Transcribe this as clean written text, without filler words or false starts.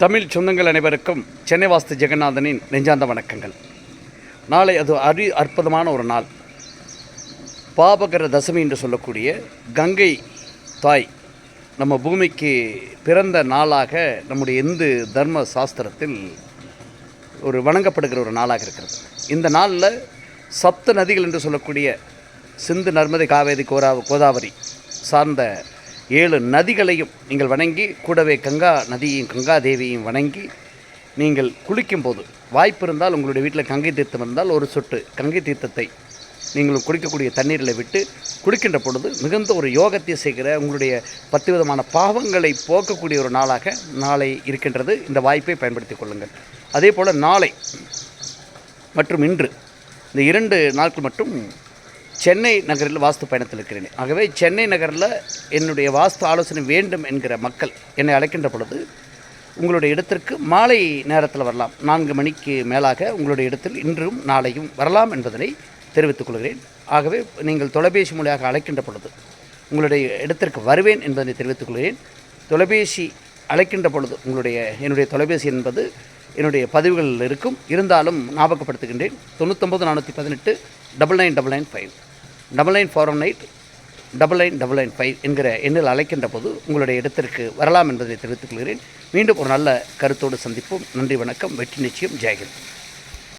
தமிழ் சொந்தங்கள் அனைவருக்கும் சென்னை வாஸ்து ஜெகநாதனின் நெஞ்சார்ந்த வணக்கங்கள். நாளை அது அற்புதமான ஒரு நாள். பாபகர தசமி என்று சொல்லக்கூடிய கங்கை தாய் நம்ம பூமிக்கு பிறந்த நாளாக நம்முடைய இந்து தர்ம சாஸ்திரத்தில் ஒரு வணங்கப்படுகிற ஒரு நாளாக இருக்கிறது. இந்த நாளில் சப்த நதிகள் என்று சொல்லக்கூடிய சிந்து, நர்மதை, காவேரி, கோதாவரி சார்ந்த 7 நதிகளையும் நீங்கள் வணங்கி, கூடவே கங்கா நதியையும் கங்கா தேவியையும் வணங்கி நீங்கள் குளிக்கும்போது, வாய்ப்பு இருந்தால் உங்களுடைய வீட்டில் கங்கை தீர்த்தம் இருந்தால் ஒரு சொட்டு கங்கை தீர்த்தத்தை நீங்கள் குளிக்கக்கூடிய தண்ணீரில் விட்டு குளிக்கின்ற பொழுது மிகுந்த ஒரு யோகத்தை செய்கிற, உங்களுடைய 10 விதமான பாவங்களை போக்கக்கூடிய ஒரு நாளாக நாளை இருக்கின்றது. இந்த வாய்ப்பை பயன்படுத்திக் கொள்ளுங்கள். அதே போல் நாளை மற்றும் இன்று இந்த 2 நாட்கள் மட்டும் சென்னை நகரில் வாஸ்து பயணத்தில் இருக்கிறேன். ஆகவே சென்னை நகரில் என்னுடைய வாஸ்து ஆலோசனை வேண்டும் என்கிற மக்கள் என்னை அழைக்கின்ற பொழுது உங்களுடைய இடத்திற்கு மாலை நேரத்தில் வரலாம். 4 மணிக்கு மேலாக உங்களுடைய இடத்தில் இன்றும் நாளையும் வரலாம் என்பதனை தெரிவித்துக் கொள்கிறேன். ஆகவே நீங்கள் தொலைபேசி மூலியாக அழைக்கின்ற பொழுது உங்களுடைய இடத்திற்கு வருவேன் என்பதனை தெரிவித்துக் கொள்கிறேன். தொலைபேசி அழைக்கின்ற பொழுது என்னுடைய தொலைபேசி என்பது என்னுடைய பதிவுகளில் இருக்கும். இருந்தாலும் ஞாபகப்படுத்துகின்றேன். 99 418 99995 99418 99995 என்கிற எண்ணில் அழைக்கின்ற போது உங்களுடைய இடத்திற்கு வரலாம் என்பதை தெரிவித்துக் கொள்கிறேன். மீண்டும் ஒரு நல்ல கருத்தோடு சந்திப்போம். நன்றி, வணக்கம், வெற்றி நிச்சயம், ஜெயஹிந்த்.